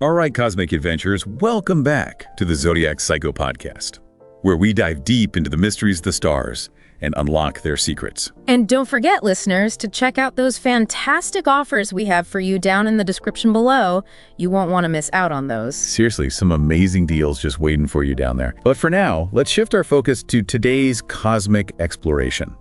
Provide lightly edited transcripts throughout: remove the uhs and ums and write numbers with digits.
All right, Cosmic Adventurers, welcome back to the Zodiac Psycho Podcast, where we dive deep into the mysteries of the stars and unlock their secrets. And don't forget, listeners, to check out those fantastic offers we have for you down in the description below. You won't want to miss out on those. Seriously, some amazing deals just waiting for you down there. But for now, let's shift our focus to today's cosmic exploration: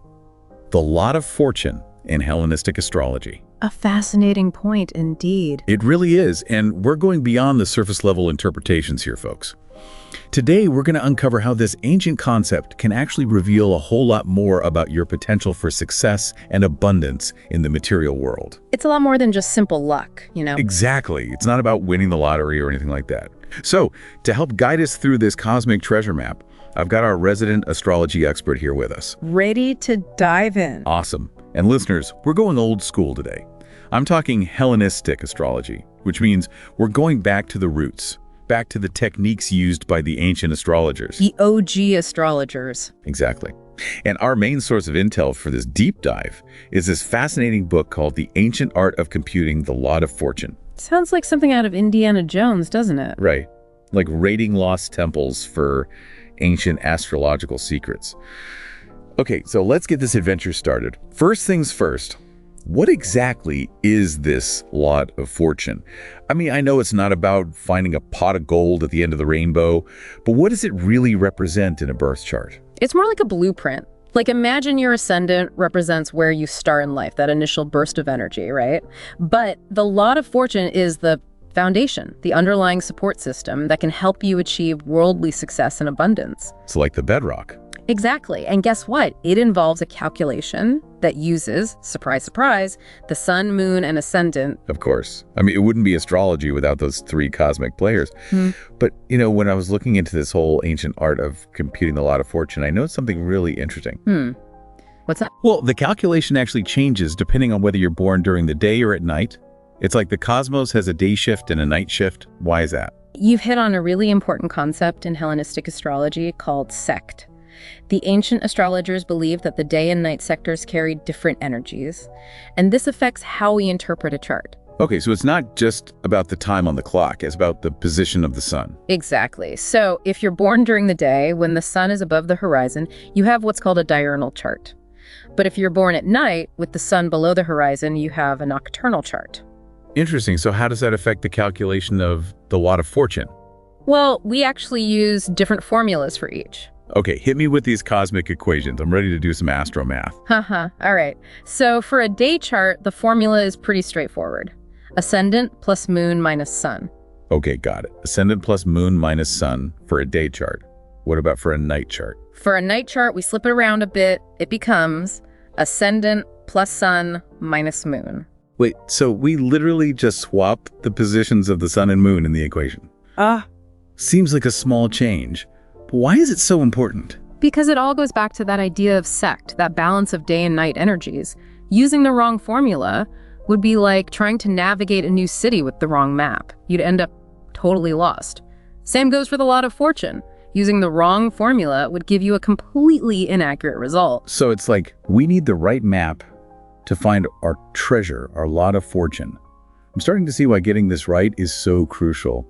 the lot of fortune in Hellenistic astrology. A fascinating point indeed. It really is, and we're going beyond the surface-level interpretations here, folks. Today, we're going to uncover how this ancient concept can actually reveal a whole lot more about your potential for success and abundance in the material world. It's a lot more than just simple luck, you know? Exactly. It's not about winning the lottery or anything like that. So, to help guide us through this cosmic treasure map, I've got our resident astrology expert here with us. Ready to dive in. Awesome. And listeners, we're going old school today. I'm talking Hellenistic astrology, which means we're going back to the roots, back to the techniques used by the ancient astrologers. The OG astrologers. Exactly. And our main source of intel for this deep dive is this fascinating book called The Ancient Art of Computing the Lot of Fortune. Sounds like something out of Indiana Jones, doesn't it? Right. Like raiding lost temples for ancient astrological secrets. Okay, so let's get this adventure started. First things first. What exactly is this lot of fortune? I mean, I know it's not about finding a pot of gold at the end of the rainbow, but what does it really represent in a birth chart? It's more like a blueprint. Like, imagine your ascendant represents where you start in life, that initial burst of energy, right? But the lot of fortune is the foundation, the underlying support system that can help you achieve worldly success and abundance. It's like the bedrock. Exactly. And guess what? It involves a calculation that uses, surprise, surprise, the sun, moon, and ascendant. Of course. I mean, it wouldn't be astrology without those three cosmic players. But, you know, when I was looking into this whole ancient art of computing the lot of fortune, I noticed something really interesting. What's that? Well, the calculation actually changes depending on whether you're born during the day or at night. It's like the cosmos has a day shift and a night shift. Why is that? You've hit on a really important concept in Hellenistic astrology called sect. The ancient astrologers believed that the day and night sectors carried different energies, and this affects how we interpret a chart. Okay, so it's not just about the time on the clock, it's about the position of the sun. Exactly. So if you're born during the day, when the sun is above the horizon, you have what's called a diurnal chart. But if you're born at night, with the sun below the horizon, you have a nocturnal chart. Interesting. So how does that affect the calculation of the lot of fortune? Well, we actually use different formulas for each. Okay, hit me with these cosmic equations. I'm ready to do some astro math. All right. So for a day chart, the formula is pretty straightforward. Ascendant plus moon minus sun. Okay, got it. Ascendant plus moon minus sun for a day chart. What about for a night chart? For a night chart, we flip it around a bit. It becomes ascendant plus sun minus moon. Wait, so we literally just swapped the positions of the sun and moon in the equation? Seems like a small change. But why is it so important? Because it all goes back to that idea of sect, that balance of day and night energies. Using the wrong formula would be like trying to navigate a new city with the wrong map. You'd end up totally lost. Same goes for the lot of fortune. Using the wrong formula would give you a completely inaccurate result. So it's like we need the right map to find our treasure, our lot of fortune. I'm starting to see why getting this right is so crucial.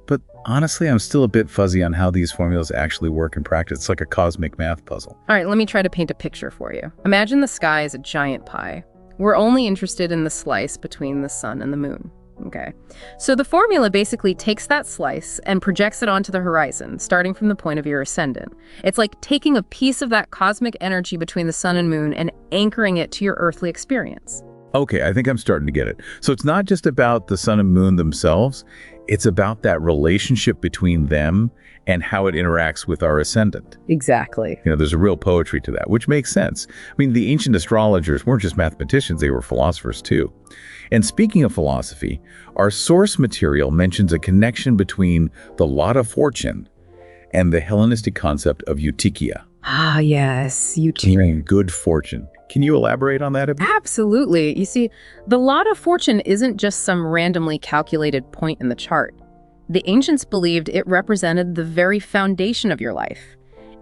But honestly, I'm still a bit fuzzy on how these formulas actually work in practice. It's like a cosmic math puzzle. All right, let me try to paint a picture for you. Imagine the sky is a giant pie. We're only interested in the slice between the sun and the moon. Okay, so the formula basically takes that slice and projects it onto the horizon, starting from the point of your ascendant. It's like taking a piece of that cosmic energy between the sun and moon and anchoring it to your earthly experience. Okay, I think I'm starting to get it. So it's not just about the sun and moon themselves, it's about that relationship between them and how it interacts with our ascendant. Exactly. You know, there's a real poetry to that, which makes sense. I mean, the ancient astrologers weren't just mathematicians, they were philosophers too. And speaking of philosophy, our source material mentions a connection between the lot of fortune and the Hellenistic concept of eutychia. Ah, yes, eutychia. Good fortune. Can you elaborate on that a bit? Absolutely. You see, the lot of fortune isn't just some randomly calculated point in the chart. The ancients believed it represented the very foundation of your life.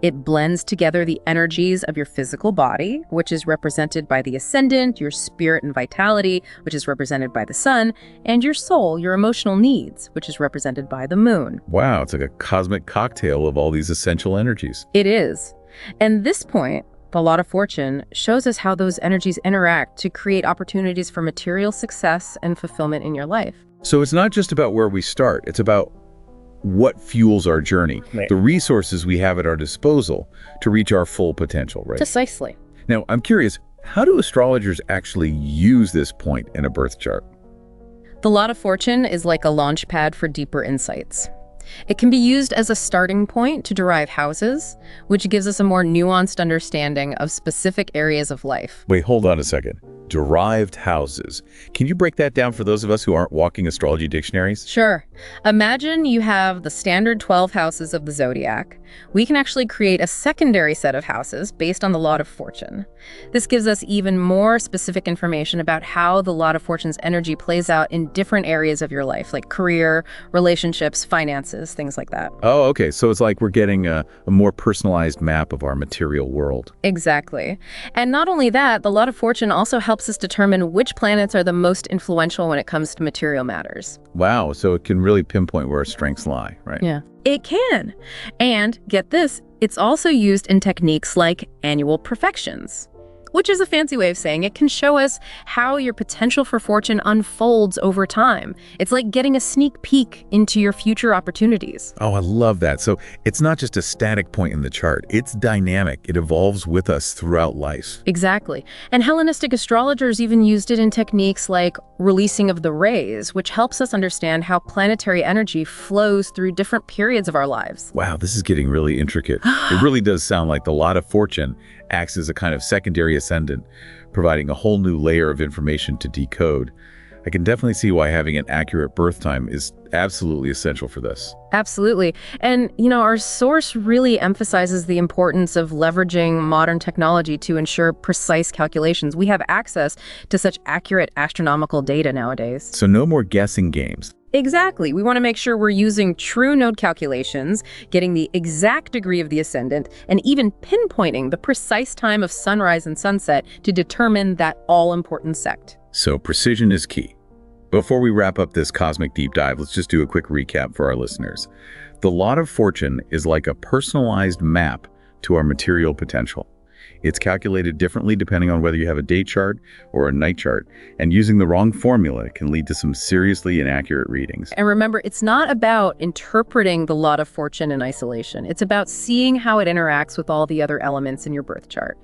It blends together the energies of your physical body, which is represented by the ascendant, your spirit and vitality, which is represented by the sun, and your soul, your emotional needs, which is represented by the moon. Wow, it's like a cosmic cocktail of all these essential energies. It is. And this point, the Lot of Fortune, shows us how those energies interact to create opportunities for material success and fulfillment in your life. So it's not just about where we start, it's about what fuels our journey, Right. the resources we have at our disposal to reach our full potential, right? Precisely. Now, I'm curious, how do astrologers actually use this point in a birth chart? The Lot of Fortune is like a launch pad for deeper insights. It can be used as a starting point to derive houses, which gives us a more nuanced understanding of specific areas of life. Wait, hold on a second. Derived houses. Can you break that down for those of us who aren't walking astrology dictionaries? Sure. Imagine you have the standard 12 houses of the zodiac. We can actually create a secondary set of houses based on the Lot of Fortune. This gives us even more specific information about how the Lot of Fortune's energy plays out in different areas of your life, like career, relationships, finances, things like that. Oh, okay. So it's like we're getting a more personalized map of our material world. Exactly. And not only that, the Lot of Fortune also helps us determine which planets are the most influential when it comes to material matters. Wow, so it can really pinpoint where our strengths lie, right? Yeah. It can. And get this, it's also used in techniques like annual perfections, which is a fancy way of saying it can show us how your potential for fortune unfolds over time. It's like getting a sneak peek into your future opportunities. Oh, I love that. So it's not just a static point in the chart. It's dynamic. It evolves with us throughout life. Exactly. And Hellenistic astrologers even used it in techniques like releasing of the rays, which helps us understand how planetary energy flows through different periods of our lives. Wow, this is getting really intricate. It really does sound like the Lot of Fortune acts as a kind of secondary ascendant, providing a whole new layer of information to decode. I can definitely see why having an accurate birth time is absolutely essential for this. Absolutely. And, our source really emphasizes the importance of leveraging modern technology to ensure precise calculations. We have access to such accurate astronomical data nowadays. So no more guessing games. Exactly. We want to make sure we're using true node calculations, getting the exact degree of the ascendant, and even pinpointing the precise time of sunrise and sunset to determine that all-important sect. So precision is key. Before we wrap up this cosmic deep dive, let's just do a quick recap for our listeners. The Lot of Fortune is like a personalized map to our material potential. It's calculated differently depending on whether you have a day chart or a night chart, and using the wrong formula can lead to some seriously inaccurate readings. And remember, it's not about interpreting the Lot of Fortune in isolation. It's about seeing how it interacts with all the other elements in your birth chart.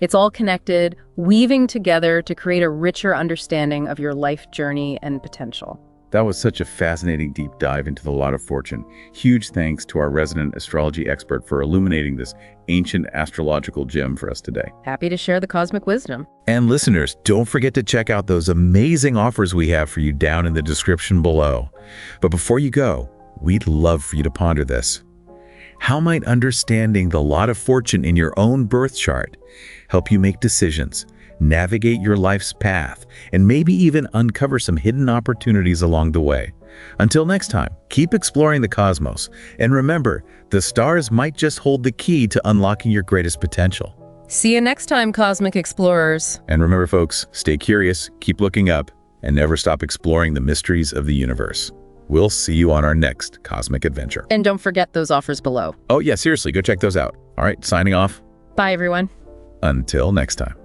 It's all connected, weaving together to create a richer understanding of your life journey and potential. That was such a fascinating deep dive into the Lot of Fortune. Huge thanks to our resident astrology expert for illuminating this ancient astrological gem for us today. Happy to share the cosmic wisdom. And listeners, don't forget to check out those amazing offers we have for you down in the description below. But before you go, we'd love for you to ponder this. How might understanding the Lot of Fortune in your own birth chart help you make decisions, navigate your life's path, and maybe even uncover some hidden opportunities along the way? Until next time, keep exploring the cosmos, and remember, the stars might just hold the key to unlocking your greatest potential. See you next time, Cosmic Explorers. And remember, folks, stay curious, keep looking up, and never stop exploring the mysteries of the universe. We'll see you on our next cosmic adventure. And don't forget those offers below. Oh yeah, seriously, go check those out. All right, signing off. Bye, everyone. Until next time.